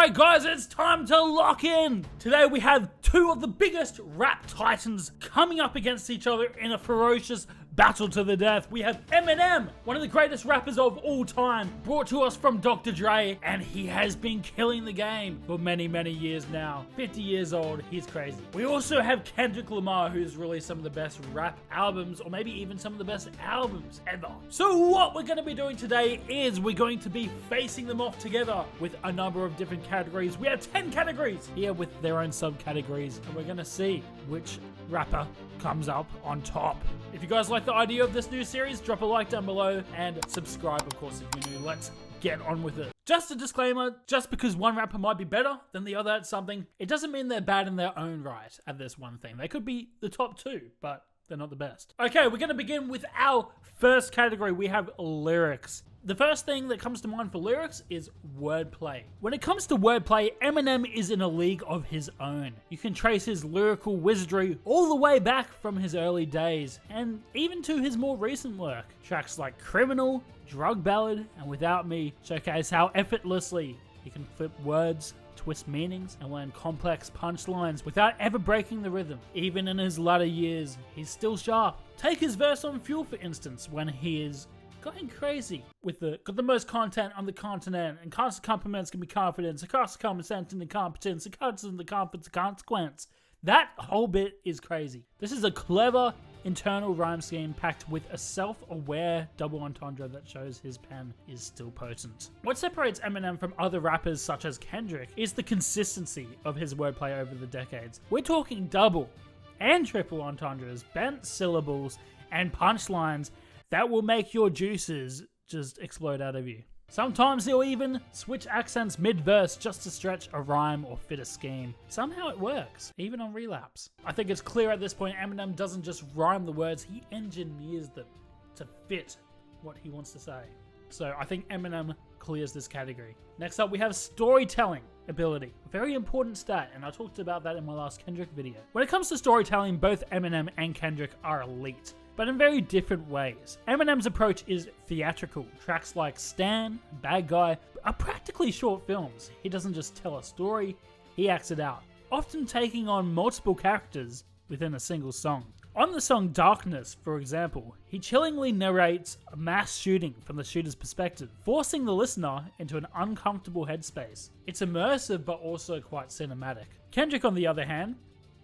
Alright guys, it's time to lock in! Today we have two of the biggest rap titans coming up against each other in a ferocious battle to the death. We have Eminem, one of the greatest rappers of all time, brought to us from Dr. Dre, and he has been killing the game for many, many years now. 50 years old, he's crazy. We also have Kendrick Lamar, who's released some of the best rap albums, or maybe even some of the best albums ever. So what we're going to be doing today is we're going to be facing them off together with a number of different categories. We have 10 categories here with their own subcategories, and we're going to see which rapper comes up on top. If you guys like the idea of this new series, drop a like down below and subscribe, of course, if you're new. Let's get on with it. Just a disclaimer, just because one rapper might be better than the other at something, it doesn't mean they're bad in their own right at this one thing. They could be the top two, but they're not the best. Okay, we're going to begin with our first category. We have lyrics. The first thing that comes to mind for lyrics is wordplay. When it comes to wordplay, Eminem is in a league of his own. You can trace his lyrical wizardry all the way back from his early days, and even to his more recent work. Tracks like Criminal, Drug Ballad, and Without Me showcase how effortlessly he can flip words, twist meanings, and land complex punchlines without ever breaking the rhythm. Even in his latter years, he's still sharp. Take his verse on Fuel, for instance, when he is going crazy with got the most content on the continent, and constant compliments can be confidence, across common sense and incompetence, and constant the consequence. That whole bit is crazy. This is a clever internal rhyme scheme packed with a self-aware double entendre that shows his pen is still potent. What separates Eminem from other rappers such as Kendrick is the consistency of his wordplay over the decades. We're talking double and triple entendres, bent syllables, and punchlines that will make your juices just explode out of you. Sometimes he'll even switch accents mid-verse just to stretch a rhyme or fit a scheme. Somehow it works, even on Relapse. I think it's clear at this point Eminem doesn't just rhyme the words, he engineers them to fit what he wants to say. So I think Eminem clears this category. Next up we have storytelling ability. A very important stat, and I talked about that in my last Kendrick video. When it comes to storytelling, both Eminem and Kendrick are elite, but in very different ways. Eminem's approach is theatrical. Tracks like Stan, Bad Guy are practically short films. He doesn't just tell a story, he acts it out, often taking on multiple characters within a single song. On the song Darkness, for example, he chillingly narrates a mass shooting from the shooter's perspective, forcing the listener into an uncomfortable headspace. It's immersive but also quite cinematic. Kendrick, on the other hand,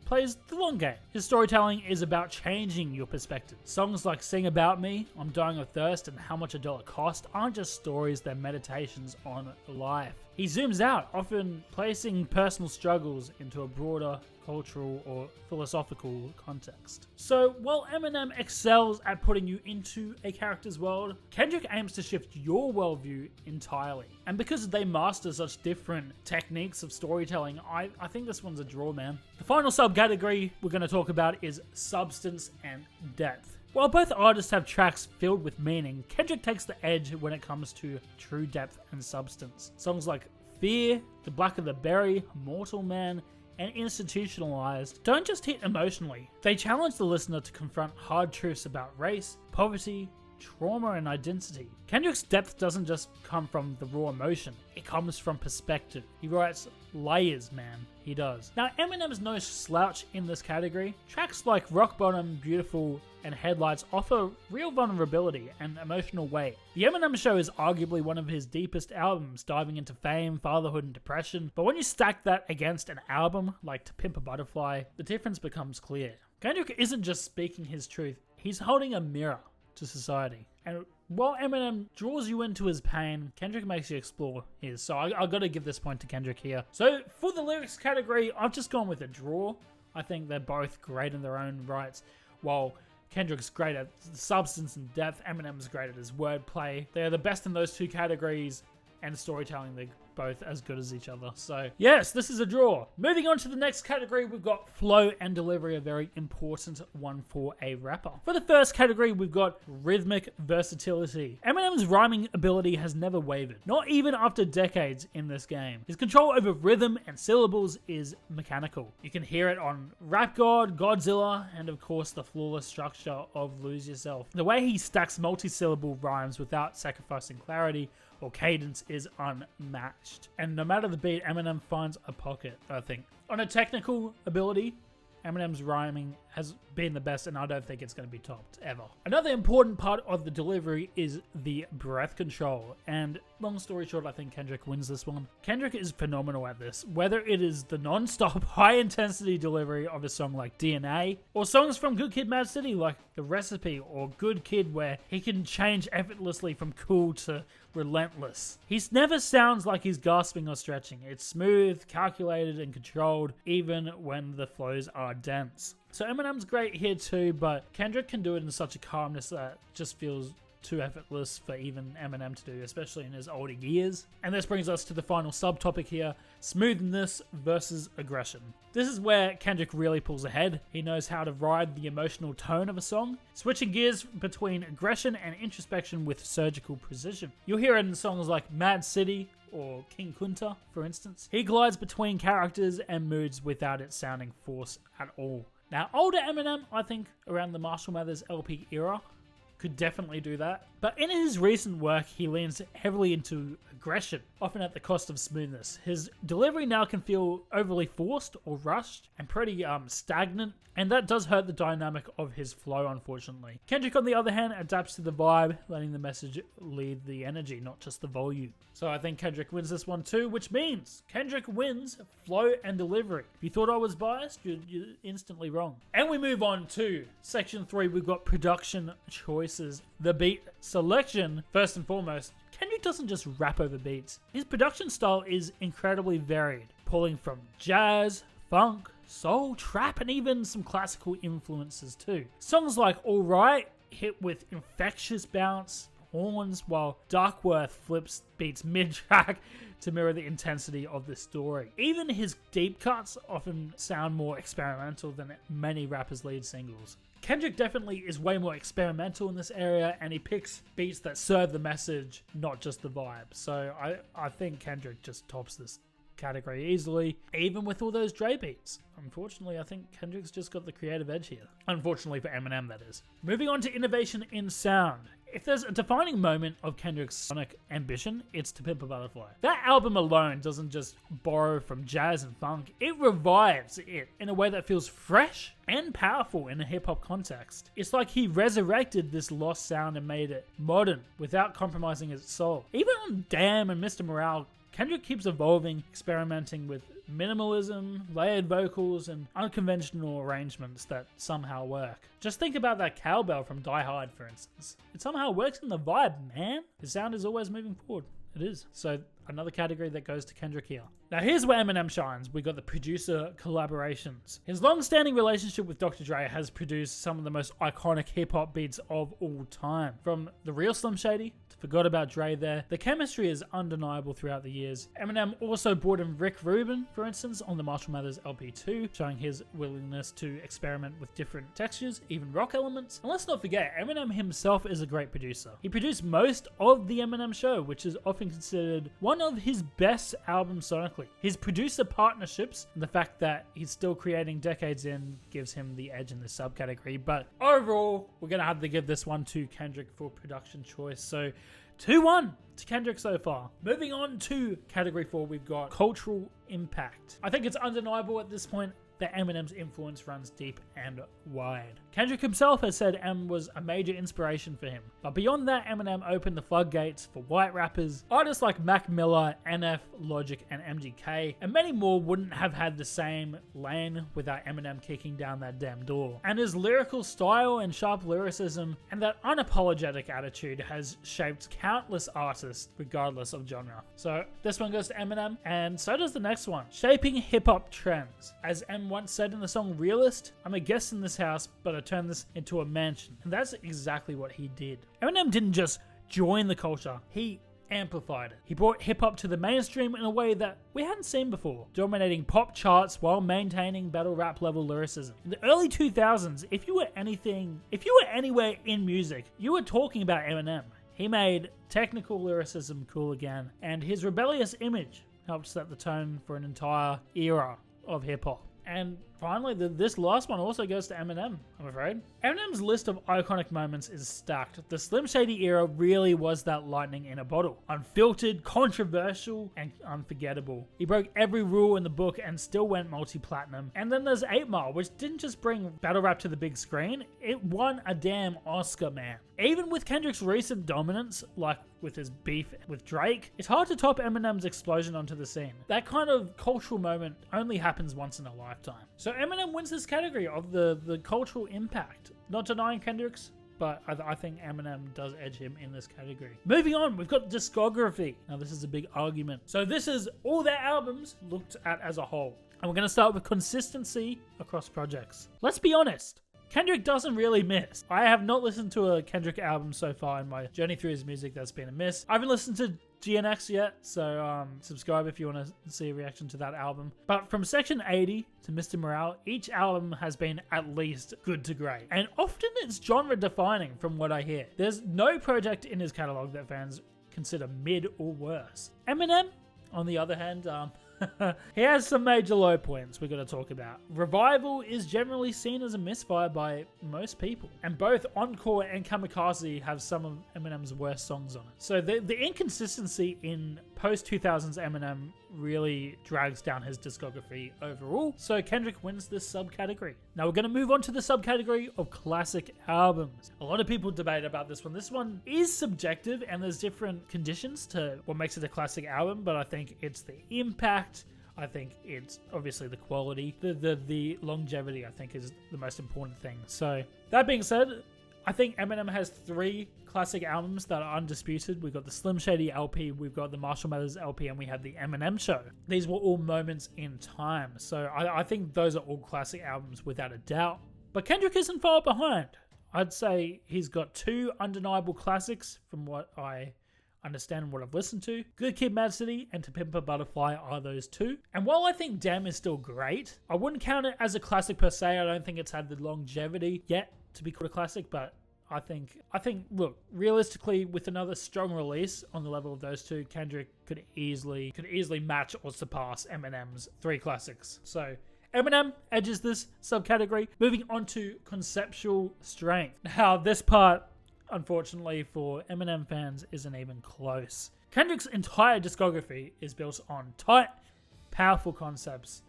plays the long game. His storytelling is about changing your perspective. Songs like Sing About Me, I'm Dying of Thirst, and How Much a Dollar Cost aren't just stories, they're meditations on life. He zooms out, often placing personal struggles into a broader cultural or philosophical context. So while Eminem excels at putting you into a character's world, Kendrick aims to shift your worldview entirely. And because they master such different techniques of storytelling, I think this one's a draw, man. The final subcategory we're going to talk about is substance and depth. While both artists have tracks filled with meaning, Kendrick takes the edge when it comes to true depth and substance. Songs like Fear, The Blacker the Berry, Mortal Man, and Institutionalized don't just hit emotionally. They challenge the listener to confront hard truths about race, poverty, trauma, and identity. Kendrick's depth doesn't just come from the raw emotion, it comes from perspective. He writes layers, man. He does. Now, Eminem's no slouch in this category. Tracks like Rock Bottom, Beautiful, and Headlights offer real vulnerability and emotional weight. The Eminem Show is arguably one of his deepest albums, diving into fame, fatherhood, and depression. But when you stack that against an album like To Pimp a Butterfly, the difference becomes clear. Kendrick isn't just speaking his truth, he's holding a mirror to society. And while Eminem draws you into his pain, Kendrick makes you explore his. So I gotta give this point to Kendrick here. So for the lyrics category, I've just gone with a draw. I think they're both great in their own rights. While Kendrick's great at substance and depth, Eminem's great at his wordplay. They are the best in those two categories, and storytelling, they're both as good as each other. So yes, this is a draw. Moving on to the next category, we've got flow and delivery, a very important one for a rapper. For the first category, we've got rhythmic versatility. Eminem's rhyming ability has never wavered, not even after decades in this game. His control over rhythm and syllables is mechanical. You can hear it on Rap God, Godzilla, and of course the flawless structure of Lose Yourself. The way he stacks multi-syllable rhymes without sacrificing clarity or cadence is unmatched. And no matter the beat, Eminem finds a pocket, I think. On a technical ability, Eminem's rhyming has been the best, and I don't think it's going to be topped ever. Another important part of the delivery is the breath control, and long story short, I think Kendrick wins this one. Kendrick is phenomenal at this, whether it is the non-stop high-intensity delivery of a song like DNA, or songs from Good Kid, Mad City like The Recipe or Good Kid, where he can change effortlessly from cool to relentless. He never sounds like he's gasping or stretching. It's smooth, calculated, and controlled, even when the flows are dense. So Eminem's great here too, but Kendrick can do it in such a calmness that just feels too effortless for even Eminem to do, especially in his older years. And this brings us to the final subtopic here, smoothness versus aggression. This is where Kendrick really pulls ahead. He knows how to ride the emotional tone of a song, switching gears between aggression and introspection with surgical precision. You'll hear it in songs like Mad City or King Kunta, for instance. He glides between characters and moods without it sounding forced at all. Now, older Eminem, I think around the Marshall Mathers LP era, could definitely do that. But in his recent work, he leans heavily into aggression, often at the cost of smoothness. His delivery now can feel overly forced or rushed and pretty stagnant, and that does hurt the dynamic of his flow, unfortunately. Kendrick, on the other hand, adapts to the vibe, letting the message lead the energy, not just the volume. So I think Kendrick wins this one too, which means Kendrick wins flow and delivery. If you thought I was biased, you're instantly wrong. And we move on to section 3. We've got production choices. The beat selection, first and foremost. Kendrick doesn't just rap over beats. His production style is incredibly varied, pulling from jazz, funk, soul, trap, and even some classical influences too. Songs like Alright hit with infectious bounce, horns, while Darkworth flips beats mid-track to mirror the intensity of the story. Even his deep cuts often sound more experimental than many rappers' lead singles. Kendrick definitely is way more experimental in this area, and he picks beats that serve the message, not just the vibe. So I think Kendrick just tops this category easily, even with all those Dre beats. Unfortunately, I think Kendrick's just got the creative edge here. Unfortunately for Eminem, that is. Moving on to innovation in sound. If there's a defining moment of Kendrick's sonic ambition, it's To Pimp a Butterfly. That album alone doesn't just borrow from jazz and funk, it revives it in a way that feels fresh and powerful in a hip-hop context. It's like he resurrected this lost sound and made it modern without compromising its soul. Even on Damn and Mr. Morale, Kendrick keeps evolving, experimenting with minimalism, layered vocals, and unconventional arrangements that somehow work. Just think about that cowbell from Die Hard, for instance. It somehow works in the vibe, man. The sound is always moving forward. It is. So another category that goes to Kendrick here. Now here's where Eminem shines. We got the producer collaborations. His long-standing relationship with Dr. Dre has produced some of the most iconic hip-hop beats of all time. From The Real Slim Shady to Forgot About Dre there, the chemistry is undeniable throughout the years. Eminem also brought in Rick Rubin, for instance, on the Marshall Mathers LP2, showing his willingness to experiment with different textures, even rock elements. And let's not forget, Eminem himself is a great producer. He produced most of The Eminem Show, which is often considered one of his best albums sonically. His producer partnerships and the fact that he's still creating decades in gives him the edge in this subcategory. But overall, we're going to have to give this one to Kendrick for production choice. So 2-1 to Kendrick so far. Moving on to category 4, we've got cultural impact. I think it's undeniable at this point that Eminem's influence runs deep and wide. Kendrick himself has said M was a major inspiration for him. But beyond that, Eminem opened the floodgates for white rappers. Artists like Mac Miller, NF, Logic, and MGK, and many more wouldn't have had the same lane without Eminem kicking down that damn door. And his lyrical style and sharp lyricism and that unapologetic attitude has shaped countless artists regardless of genre. So this one goes to Eminem, and so does the next one. Shaping hip-hop trends. As M once said in the song Realist, I'm a guest in this house, but I turned this into a mansion. And that's exactly what he did. Eminem didn't just join the culture, he amplified it. He brought hip-hop to the mainstream in a way that we hadn't seen before, dominating pop charts while maintaining battle rap level lyricism. In the early 2000s, if you were anywhere in music, you were talking about Eminem. He made technical lyricism cool again, and his rebellious image helped set the tone for an entire era of hip-hop. And finally, this last one also goes to Eminem, I'm afraid. Eminem's list of iconic moments is stacked. The Slim Shady era really was that lightning in a bottle. Unfiltered, controversial, and unforgettable. He broke every rule in the book and still went multi-platinum. And then there's 8 Mile, which didn't just bring battle rap to the big screen, it won a damn Oscar, man. Even with Kendrick's recent dominance, like with his beef with Drake, it's hard to top Eminem's explosion onto the scene. That kind of cultural moment only happens once in a lifetime. So Eminem wins this category of the cultural impact. Not denying Kendrick's, but I think Eminem does edge him in this category. Moving on, we've got discography. Now this is a big argument. So this is all their albums looked at as a whole. And we're going to start with consistency across projects. Let's be honest. Kendrick doesn't really miss. I have not listened to a Kendrick album so far in my journey through his music that's been a miss. I haven't listened to GNX yet, so subscribe if you want to see a reaction to that album. But from Section 80 to Mr. Morale, each album has been at least good to great. And often it's genre defining from what I hear. There's no project in his catalog that fans consider mid or worse. Eminem, on the other hand, he has some major low points we're going to talk about. Revival is generally seen as a misfire by most people, and both Encore and Kamikaze have some of Eminem's worst songs on it. So the inconsistency in post-2000s Eminem really drags down his discography overall, so Kendrick wins this subcategory. Now we're going to move on to the subcategory of classic albums. A lot of people debate about this one. This one is subjective and there's different conditions to what makes it a classic album, but I think it's the impact, I think it's obviously the quality, the longevity I think is the most important thing. So that being said, I think Eminem has 3 classic albums that are undisputed. We've got the Slim Shady LP, we've got the Marshall Mathers LP, and we have the Eminem Show. These were all moments in time. So I think those are all classic albums without a doubt. But Kendrick isn't far behind. I'd say he's got 2 undeniable classics from what I understand and what I've listened to. Good Kid, Mad City and To Pimp a Butterfly are those 2. And while I think Damn is still great, I wouldn't count it as a classic per se. I don't think it's had the longevity yet to be called a classic, but I think, look, realistically, with another strong release on the level of those 2, Kendrick could easily match or surpass Eminem's 3 classics. So Eminem edges this subcategory. Moving on to conceptual strength. Now, this part, unfortunately for Eminem fans, isn't even close. Kendrick's entire discography is built on tight, powerful concepts.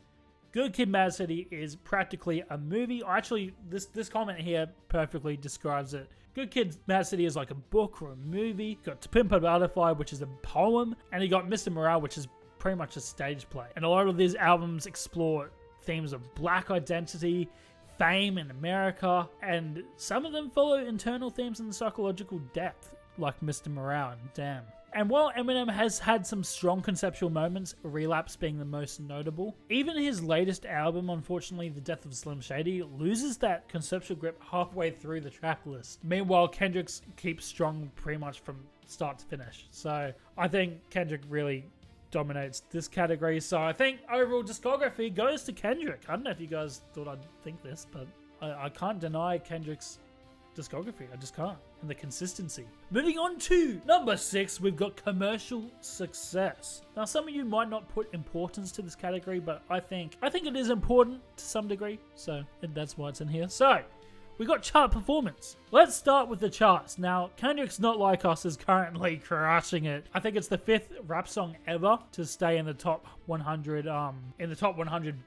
Good Kid, Mad City is practically a movie. Actually, this comment here perfectly describes it. Good Kid, Mad City is like a book or a movie. You got To Pimp a Butterfly, which is a poem. And you got Mr. Morale, which is pretty much a stage play. And a lot of these albums explore themes of black identity, fame in America, and some of them follow internal themes and psychological depth, like Mr. Morale and Damn. And while Eminem has had some strong conceptual moments, Relapse being the most notable, even his latest album, unfortunately, The Death of Slim Shady, loses that conceptual grip halfway through the track list. Meanwhile, Kendrick's keeps strong pretty much from start to finish. So I think Kendrick really dominates this category. So I think overall discography goes to Kendrick. I don't know if you guys thought I'd think this, but I can't deny Kendrick's discography. I just can't. And the consistency. Moving on to number 6, we've got commercial success. Now, some of you might not put importance to this category, but I think it is important to some degree. So that's why it's in here. So we got chart performance. Let's start with the charts. Now, Kendrick's Not Like Us is currently crushing it. I think it's the 5th rap song ever to stay in the top 100,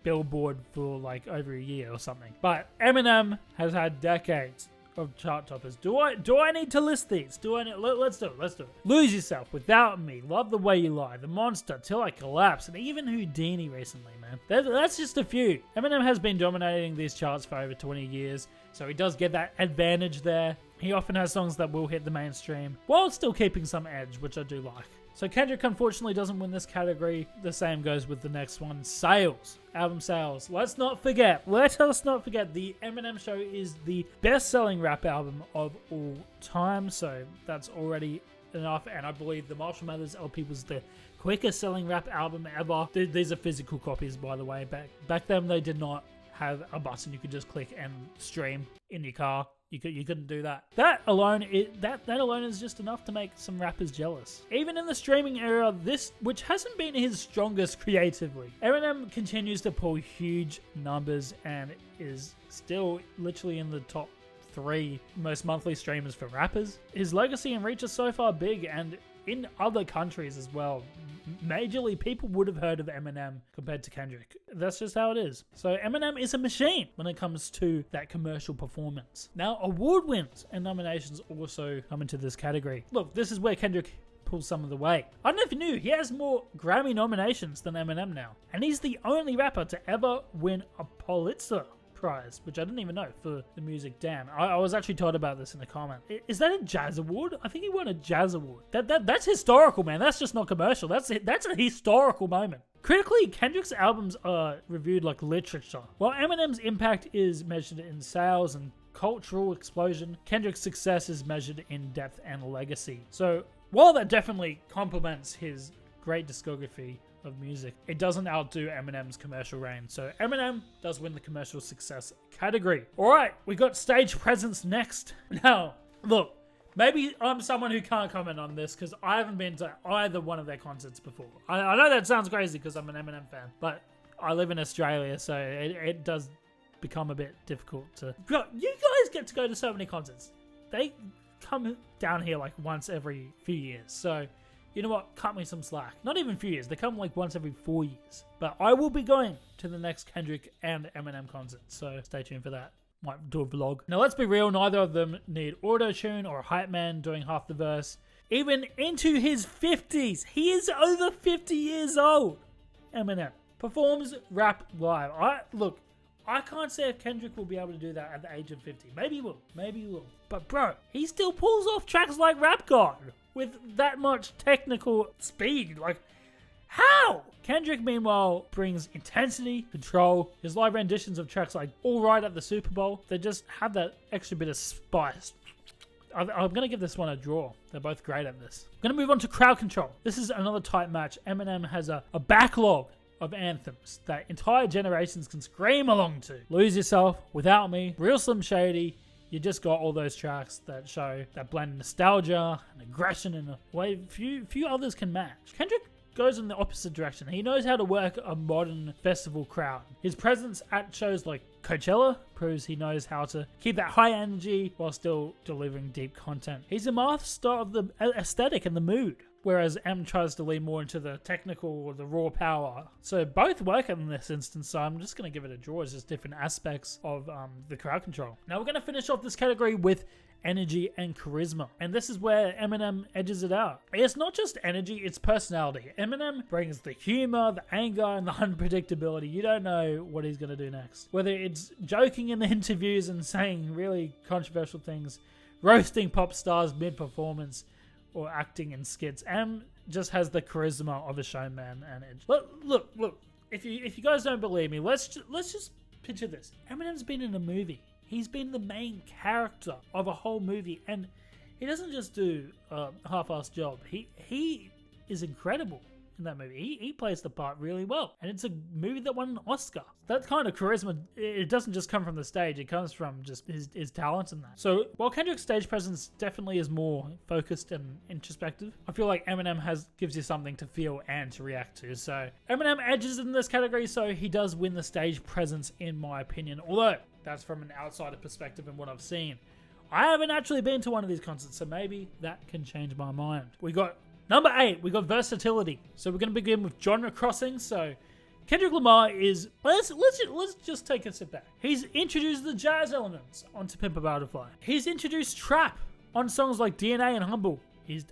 Billboard for like over a year or something. But Eminem has had decades of chart toppers. Do I need to list these? Let's do it. Lose Yourself, Without Me, Love the Way You Lie, The Monster, Till I Collapse, and even Houdini recently, man. That's just a few. Eminem has been dominating these charts for over 20 years, so he does get that advantage there. He often has songs that will hit the mainstream, while still keeping some edge, which I do like. So Kendrick unfortunately doesn't win this category. The same goes with the next one, sales. Album sales. Let us not forget, the Eminem Show is the best-selling rap album of all time, so that's already enough, and I believe the Marshall Mathers LP was the quickest-selling rap album ever. These are physical copies, by the way. Back then, they did not have a button you could just click and stream in your car. You couldn't do that. That alone is just enough to make some rappers jealous. Even in the streaming era, which hasn't been his strongest creatively, Eminem continues to pull huge numbers and is still literally in the top 3 most monthly streamers for rappers. His legacy and reach are so far big, and in other countries as well, majorly people would have heard of Eminem compared to Kendrick. That's just how it is. So Eminem is a machine when it comes to that commercial performance. Now, award wins and nominations also come into this category. Look, this is where Kendrick pulls some of the weight. I don't know if you knew, he has more Grammy nominations than Eminem now. And he's the only rapper to ever win a Pulitzer Prize, which I didn't even know, for the music. Damn, I was actually told about this in a comment. Is that a jazz award? I think he won a jazz award. That's historical, man. That's just not commercial. That's a historical moment. Critically, Kendrick's albums are reviewed like literature. While Eminem's impact is measured in sales and cultural explosion, Kendrick's success is measured in depth and legacy. So while that definitely complements his great discography of music, it doesn't outdo Eminem's commercial reign. So Eminem does win the commercial success category. Alright, we got stage presence next. Now, look, maybe I'm someone who can't comment on this because I haven't been to either one of their concerts before. I know that sounds crazy because I'm an Eminem fan, but I live in Australia, so it does become a bit difficult to... You guys get to go to so many concerts. They come down here like once every few years, so... You know what? Cut me some slack. Not even few years. They come like once every 4 years. But I will be going to the next Kendrick and Eminem concert, so stay tuned for that. Might do a vlog. Now let's be real, neither of them need auto-tune or a hype man doing half the verse. Even into his 50s, he is over 50 years old. Eminem performs rap live. I can't say if Kendrick will be able to do that at the age of 50. Maybe he will. But bro, he still pulls off tracks like Rap God with that much technical speed. Like, how? Kendrick, meanwhile, brings intensity, control. His live renditions of tracks like All Right at the Super Bowl, they just have that extra bit of spice. I'm going to give this one a draw. They're both great at this. I'm going to move on to crowd control. This is another tight match. Eminem has a backlog of anthems that entire generations can scream along to. Lose Yourself, Without Me, Real Slim Shady. You just got all those tracks that show that blend nostalgia and aggression in a way few others can match. Kendrick goes in the opposite direction. He knows how to work a modern festival crowd. His presence at shows like Coachella proves he knows how to keep that high energy while still delivering deep content. He's a master of the aesthetic and the mood, whereas M tries to lean more into the technical or the raw power. So both work in this instance, so I'm just going to give it a draw. It's just different aspects of the crowd control. Now we're going to finish off this category with energy and charisma, and this is where Eminem edges it out. It's not just energy, it's personality. Eminem brings the humor, the anger, and the unpredictability. You don't know what he's going to do next. Whether it's joking in the interviews and saying really controversial things, roasting pop stars mid-performance, or acting in skits, M just has the charisma of a showman and edge. Look, if you guys don't believe me, let's just picture this. Eminem's been in a movie. He's been the main character of a whole movie, and he doesn't just do a half-assed job. He is incredible in that movie. He plays the part really well, and it's a movie that won an Oscar. That kind of charisma, it doesn't just come from the stage, it comes from just his talent in that. So while Kendrick's stage presence definitely is more focused and introspective, I feel like Eminem gives you something to feel and to react to. So Eminem edges in this category, so he does win the stage presence in my opinion, although that's from an outsider perspective and what I've seen. I haven't actually been to one of these concerts, so maybe that can change my mind. We got number 8, we got versatility. So we're going to begin with genre crossing. So Kendrick Lamar is, let's just take a step back. He's introduced the jazz elements onto Pimp a Butterfly. He's introduced trap on songs like DNA and Humble. He's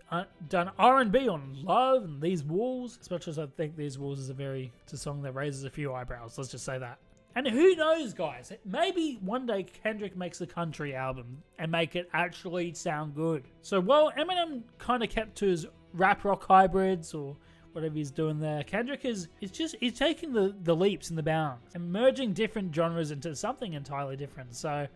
done R&B on Love and These Walls. As much as I think These Walls is it's a song that raises a few eyebrows. Let's just say that. And who knows, guys, maybe one day Kendrick makes a country album and make it actually sound good. So while Eminem kind of kept to his rap rock hybrids or whatever he's doing there, Kendrick he's taking the leaps and the bounds and merging different genres into something entirely different. So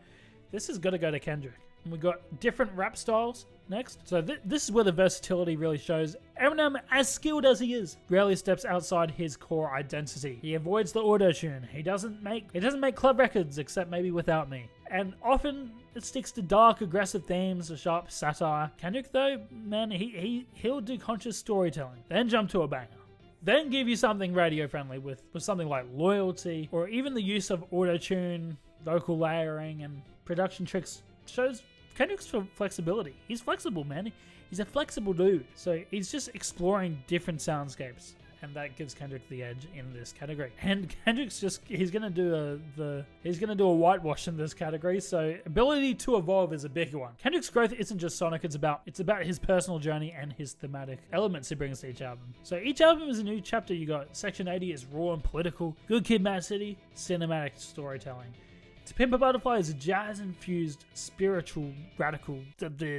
this has got to go to Kendrick. And we got different rap styles next. So this is where the versatility really shows. Eminem, as skilled as he is, rarely steps outside his core identity. He avoids the auto-tune. He doesn't make club records except maybe Without Me. and often it sticks to dark, aggressive themes or sharp satire. Kendrick, though, man, he'll do conscious storytelling, then jump to a banger. Then give you something radio-friendly with something like Loyalty, or even the use of auto-tune, vocal layering, and production tricks shows Kendrick's flexibility. He's flexible, man. He's a flexible dude. So he's just exploring different soundscapes, and that gives Kendrick the edge in this category. And Kendrick's he's gonna do a whitewash in this category. So ability to evolve is a big one. Kendrick's growth isn't just sonic, it's about his personal journey and his thematic elements he brings to each album. So each album is a new chapter. You got Section 80 is raw and political, Good Kid, Mad City, cinematic storytelling. To Pimp a Butterfly is a jazz-infused, spiritual, radical,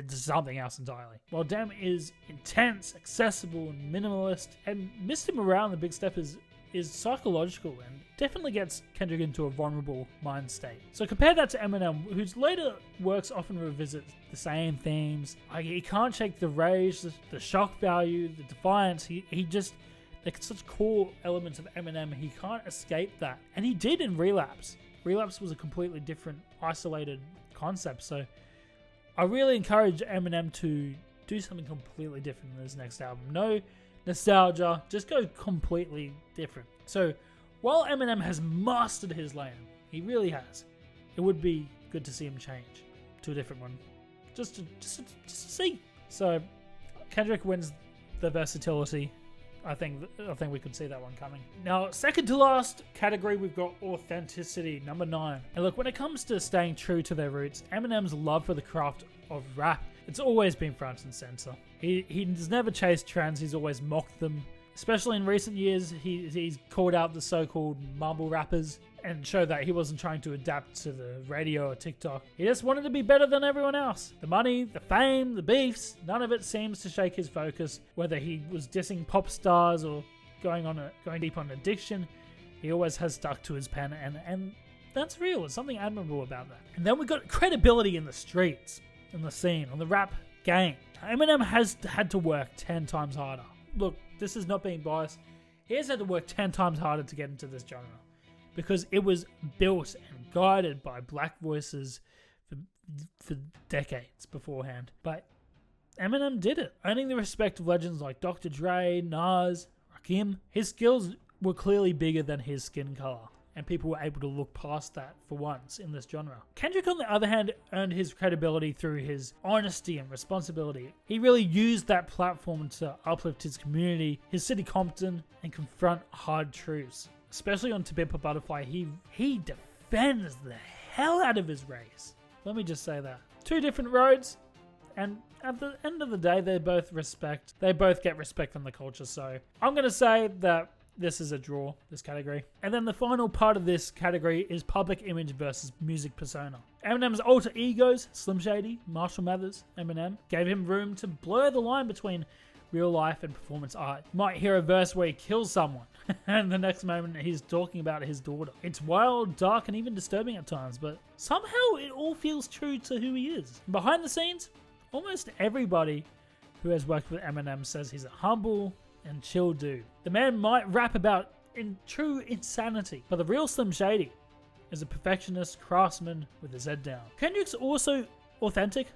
something else entirely. While Damn is intense, accessible, and minimalist, and Missed Him Around, the Big Step is psychological and definitely gets Kendrick into a vulnerable mind state. So compare that to Eminem, whose later works often revisit the same themes. Like, he can't shake the rage, the shock value, the defiance. He just, like, such core elements of Eminem, he can't escape that. And he did in Relapse. Relapse was a completely different, isolated concept. So I really encourage Eminem to do something completely different in his next album. No nostalgia, just go completely different. So while Eminem has mastered his lane, he really has, it would be good to see him change to a different one. Just to see. So Kendrick wins the versatility. I think we could see that one coming. Now, second to last category, we've got authenticity, number 9. And look, when it comes to staying true to their roots, Eminem's love for the craft of rap, it's always been front and center. He's never chased trends, he's always mocked them. Especially in recent years, he's called out the so-called mumble rappers and showed that he wasn't trying to adapt to the radio or TikTok. He just wanted to be better than everyone else. The money, the fame, the beefs, none of it seems to shake his focus. Whether he was dissing pop stars or going deep on addiction, he always has stuck to his pen, and that's real. There's something admirable about that. And then we got credibility in the streets, in the scene, on the rap game. Eminem has had to work 10 times harder. Look, this is not being biased. He has had to work 10 times harder to get into this genre, because it was built and guided by black voices for decades beforehand. But Eminem did it, earning the respect of legends like Dr. Dre, Nas, Rakim. His skills were clearly bigger than his skin color, and people were able to look past that for once in this genre. Kendrick, on the other hand, earned his credibility through his honesty and responsibility. He really used that platform to uplift his community, his city Compton, and confront hard truths. Especially on To Pimp a Butterfly, he defends the hell out of his race. Let me just say that. 2 different roads, and at the end of the day, they both get respect from the culture. So I'm going to say that this is a draw, this category. And then the final part of this category is public image versus music persona. Eminem's alter egos, Slim Shady, Marshall Mathers, Eminem, gave him room to blur the line between real life and performance art. You might hear a verse where he kills someone, and the next moment he's talking about his daughter. It's wild, dark, and even disturbing at times, but somehow it all feels true to who he is. Behind the scenes, almost everybody who has worked with Eminem says he's a humble and chill dude. The man might rap about true insanity, but the real Slim Shady is a perfectionist craftsman with his head down. Kendrick's also authentic,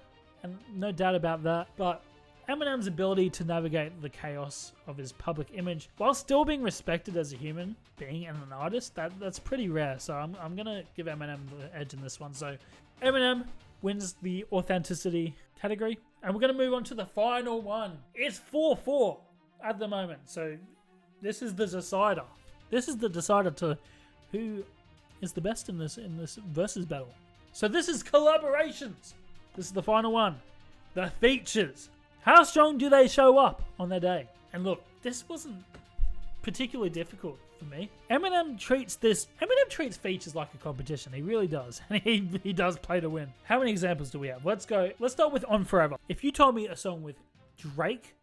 and no doubt about that, but Eminem's ability to navigate the chaos of his public image while still being respected as a human being and an artist, that's pretty rare. So I'm going to give Eminem the edge in this one. So Eminem wins the authenticity category. And we're going to move on to the final one. It's 4-4 at the moment. So this is the decider. This is the decider to who is the best in this versus battle. So this is collaborations. This is the final one. The features. How strong do they show up on their day? And look, this wasn't particularly difficult for me. Eminem treats features like a competition. He really does. And he does play to win. How many examples do we have? Let's start with On Forever. If you told me a song with Drake,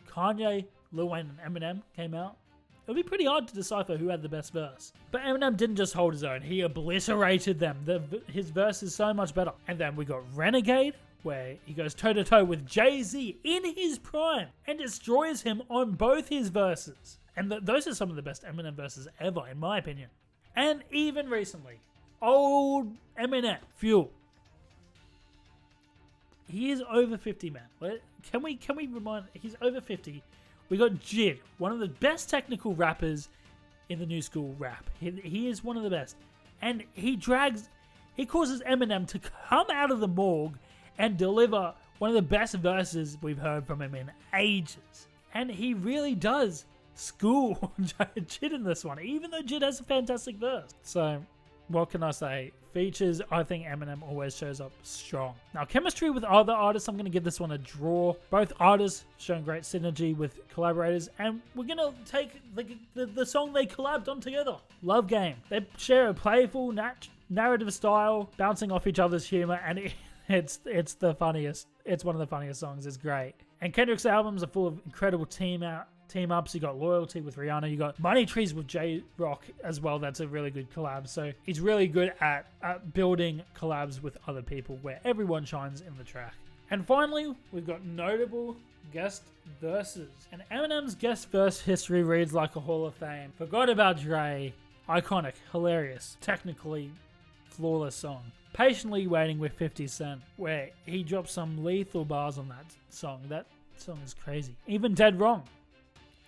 Kanye, Lil Wayne, and Eminem came out, it would be pretty hard to decipher who had the best verse. But Eminem didn't just hold his own. He obliterated them. His verse is so much better. And then we got Renegade, where he goes toe-to-toe with Jay-Z in his prime and destroys him on both his verses. And those are some of the best Eminem verses ever, in my opinion. And even recently, old Eminem, Fuel, he is over 50, man. Can we remind? He's over 50. We got 𝐥𝐢𝐤𝐞, one of the best technical rappers in the new school rap. He is one of the best, and he causes Eminem to come out of the morgue and deliver one of the best verses we've heard from him in ages. And he really does school 𝐥𝐢𝐤𝐞 in this one, even though 𝐥𝐢𝐤𝐞 has a fantastic verse. So, what can I say? Features, I think Eminem always shows up strong. Now, chemistry with other artists, I'm going to give this one a draw. Both artists showing great synergy with collaborators, and we're going to take the song they collabed on together, Love Game. They share a playful, narrative style, bouncing off each other's humor, and it's the funniest. It's one of the funniest songs. It's great. And Kendrick's albums are full of incredible team-ups. You got Loyalty with Rihanna. You got Money Trees with J-Rock as well. That's a really good collab. So he's really good at building collabs with other people where everyone shines in the track. And finally, we've got notable guest verses. And Eminem's guest verse history reads like a Hall of Fame. Forgot About Dre. Iconic, hilarious, technically flawless song. Patiently Waiting with 50 Cent, where he drops some lethal bars on that song. That song is crazy. Even Dead Wrong.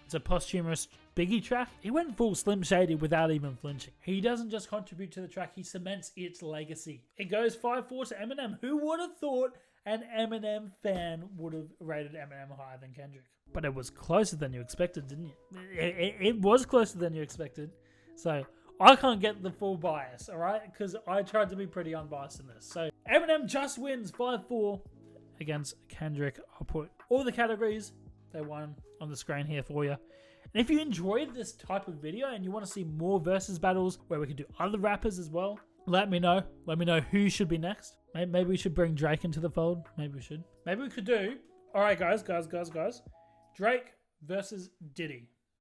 It's a posthumous Biggie track. He went full Slim Shady without even flinching. He doesn't just contribute to the track, he cements its legacy. It goes 5-4 to Eminem. Who would have thought an Eminem fan would have rated Eminem higher than Kendrick? But it was closer than you expected, didn't you? It was closer than you expected. So I can't get the full bias, alright? Because I tried to be pretty unbiased in this. So Eminem just wins 5-4 against Kendrick. I'll put all the categories they won on the screen here for you. And if you enjoyed this type of video and you want to see more versus battles where we can do other rappers as well, let me know. Let me know who should be next. Maybe we should bring Drake into the fold. Maybe we should. Maybe we could do... Alright guys. Drake versus Diddy.